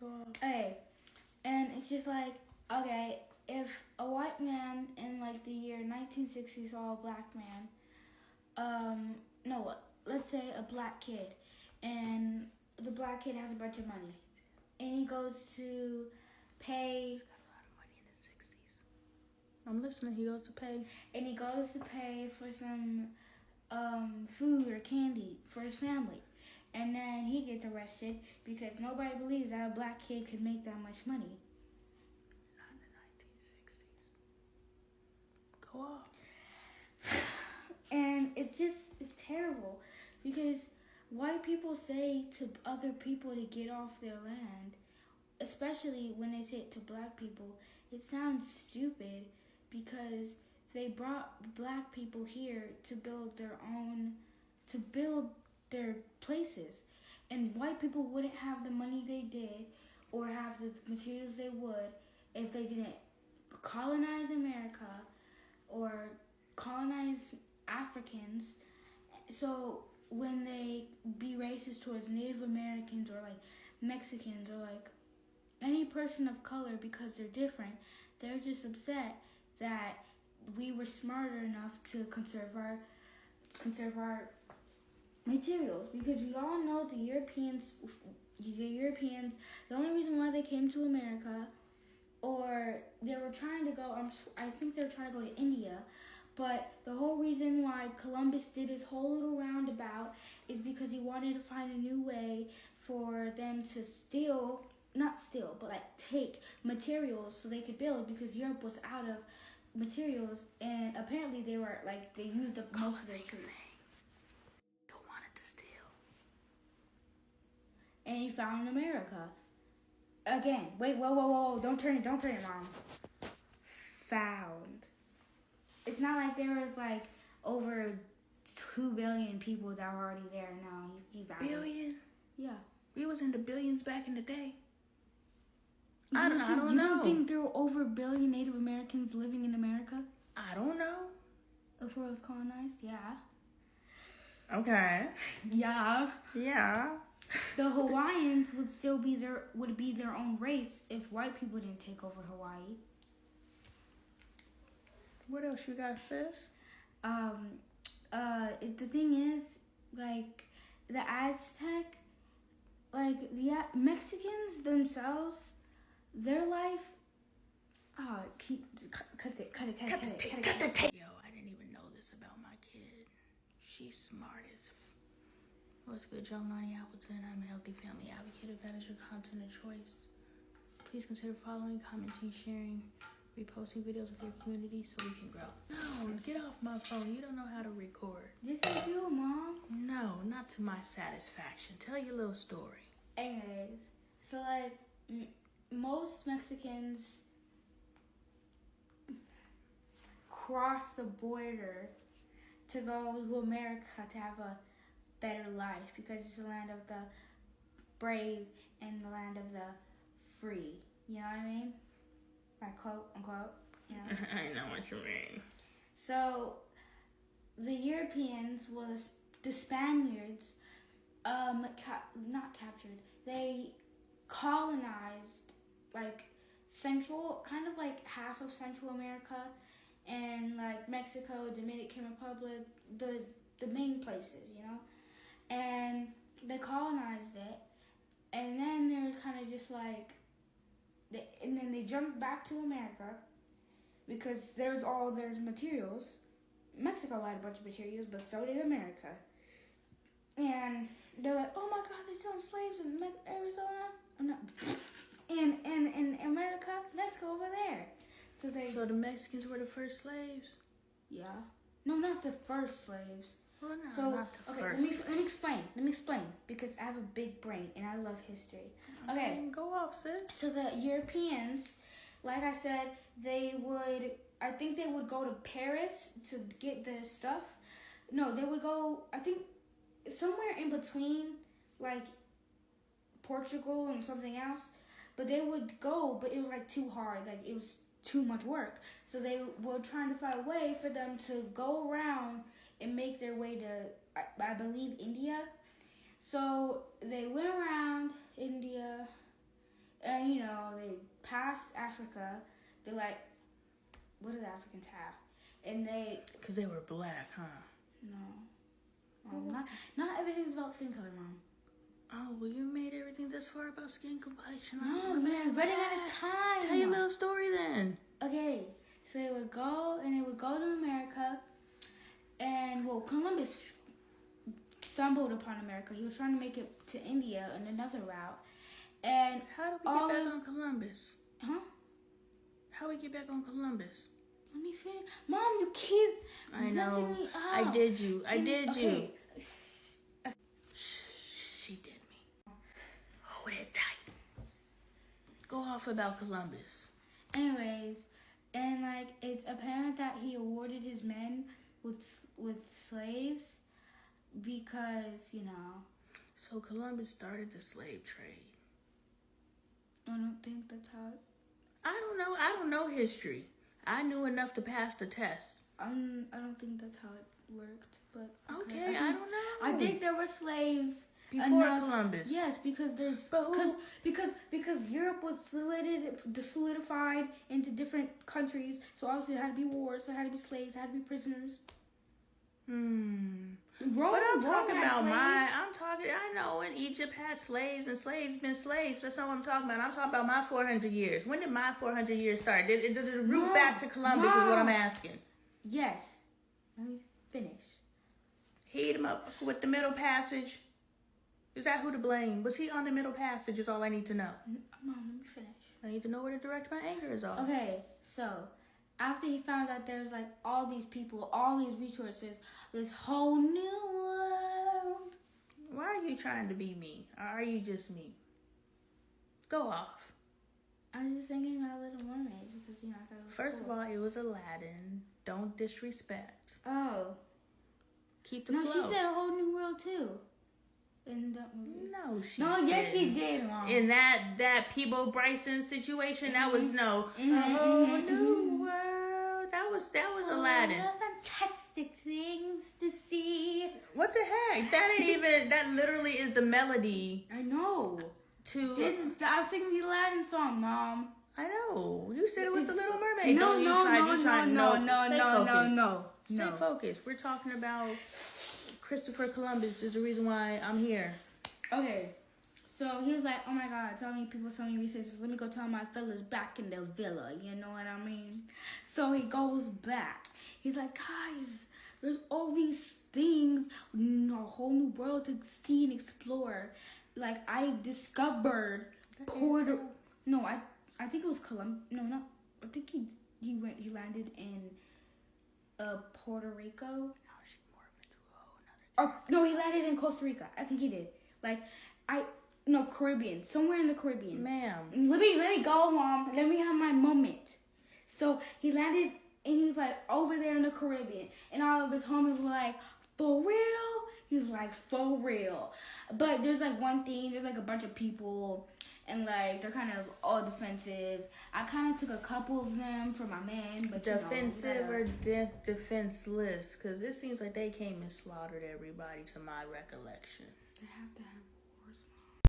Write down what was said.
Go off. Okay, and it's just like, okay, if a white man in like the year 1960 saw a black man, no, let's say a black kid, and the black kid has a bunch of money, and he goes to pay. He's got a lot of money in the 60s. I'm listening. He goes to pay. And he goes to pay for some food or candy for his family. And then he gets arrested because nobody believes that a black kid could make that much money. Not in the 1960s. Go off. And it's terrible because white people say to other people to get off their land, especially when they say it to black people. It sounds stupid because they brought black people here to build their places. And white people wouldn't have the money they did or have the materials they would if they didn't colonize America or colonize Africans. So when they be racist towards Native Americans or like Mexicans or like any person of color because they're different, they're just upset that we were smarter enough to conserve our materials, because we all know the Europeans, the only reason why they came to America, or they were trying to go, I think they were trying to go to India, but the whole reason why Columbus did his whole little roundabout is because he wanted to find a new way for them to take materials so they could build, because Europe was out of materials, and apparently they used up most of their trees. Who wanted to steal? And he found America. Again, wait, whoa, don't turn it, Mom. Found. It's not like there was like over 2 billion people that were already there. No, he found Billion? it. Yeah. We was in the billions back in the day. I don't know. You don't think there were over 1 billion Native Americans living in America? I don't know. Before it was colonized? Yeah. Okay. Yeah. Yeah. The Hawaiians would be their own race if white people didn't take over Hawaii. What else you got, sis? The thing is, like, the Aztec, like, the Mexicans themselves, their life, cut the tape. Yo, I didn't even know this about my kid. She's smart as What's good, y'all? LoneeAppleton. I'm a healthy family advocate. If that is your content of choice, please consider following, commenting, sharing, reposting videos with your community so we can grow. No, get off my phone. You don't know how to record. Yes, I do, Mom. No, not to my satisfaction. Tell your little story. Anyways, so like most Mexicans cross the border to go to America to have a better life because it's the land of the brave and the land of the free. You know what I mean? Like, quote unquote. You know? I know what you mean. So the Europeans, the Spaniards, not captured. They colonized like kind of like half of Central America, and like Mexico, Dominican Republic, the main places, you know, and they colonized it, and then they're kind of just like, and then they jumped back to America because there's materials. Mexico had a bunch of materials, but so did America. And they're like, oh my God, they selling slaves in Arizona? No. In America, let's go over there. So the Mexicans were the first slaves? Yeah. No, not the first slaves. Well, no, so, not the first. Let me explain, because I have a big brain and I love history. Okay. Go off, sis. So the Europeans, like I said, I think they would go to Paris to get the stuff. No, they would go, I think, somewhere in between, like, Portugal and something else. But they would go, but it was, like, too hard. Like, it was too much work. So they were trying to find a way for them to go around and make their way to, I believe, India. So they went around India, And, you know, they passed Africa. They're like, what do the Africans have? And they... Because they were black, huh? No. Not everything's about skin color, Mom. Oh, well, you made everything this far about skin complexion. No, man, running out of time. Tell your little story then. Okay, so they would go to America, and well, Columbus stumbled upon America. He was trying to make it to India on another route, and how do we get back on Columbus? Huh? How we get back on Columbus? Let me finish, Mom. You keep. I know. Me up. I did you. Okay. She did me. Hold it tight. Go off about Columbus. Anyways, and like it's apparent that he awarded his men with slaves because, you know. So Columbus started the slave trade. I don't think that's how it... I don't know. I don't know history. I knew enough to pass the test. I don't think that's how it worked, but okay, I don't know. I think there were slaves before Columbus. Yes, because there's because Europe was solidified into different countries, so obviously there had to be wars, there had to be slaves, there had to be prisoners. But I'm talking about I know when Egypt had slaves and slaves been slaves. That's not what I'm talking about. I'm talking about my 400 years. When did my 400 years start? Does it root back to Columbus is what I'm asking. Yes. Let me finish. Heat him up with the Middle Passage. Is that who to blame? Was he on the Middle Passage is all I need to know. Mom, let me finish. I need to know where to direct my anger is all. Okay, so after he found out there's like all these people, all these resources, this whole new world. Why are you trying to be me? Or are you just me? Go off. I was just thinking about Little Mermaid because, you know, I thought it was First cool. of all, it was Aladdin. Don't disrespect. Oh. Keep the flow. No, she said a whole new world too. In that movie. No, she didn't. Yes, she did, Mom. In that Peebo Bryson situation, that was no. A whole new world. That was Aladdin. Fantastic things to see. What the heck? That literally is the melody. I know. I'm singing the Aladdin song, Mom. I know. You said it was the Little Mermaid. No. Stay focused. We're talking about Christopher Columbus is the reason why I'm here. Okay. So he was like, oh my God, so many people, so many resources. Let me go tell my fellas back in the villa. You know what I mean? So he goes back. He's like, guys, there's all these things, a whole new world to see and explore. Like, I discovered Puerto... No, I think it was Columbus. No, not... I think he landed in Puerto Rico. No, she morphed into a whole nother... No, he landed in Costa Rica. I think he did. Caribbean. Somewhere in the Caribbean. Ma'am. Let me go, Mom. Let me have my moment. So he landed, and he was like over there in the Caribbean, and all of his homies were like, "For real?" He was like, "For real." But there's like one thing. There's like a bunch of people, and like they're kind of all defensive. I kind of took a couple of them for my man, but defensive or defenseless? Because it seems like they came and slaughtered everybody, to my recollection. They have to have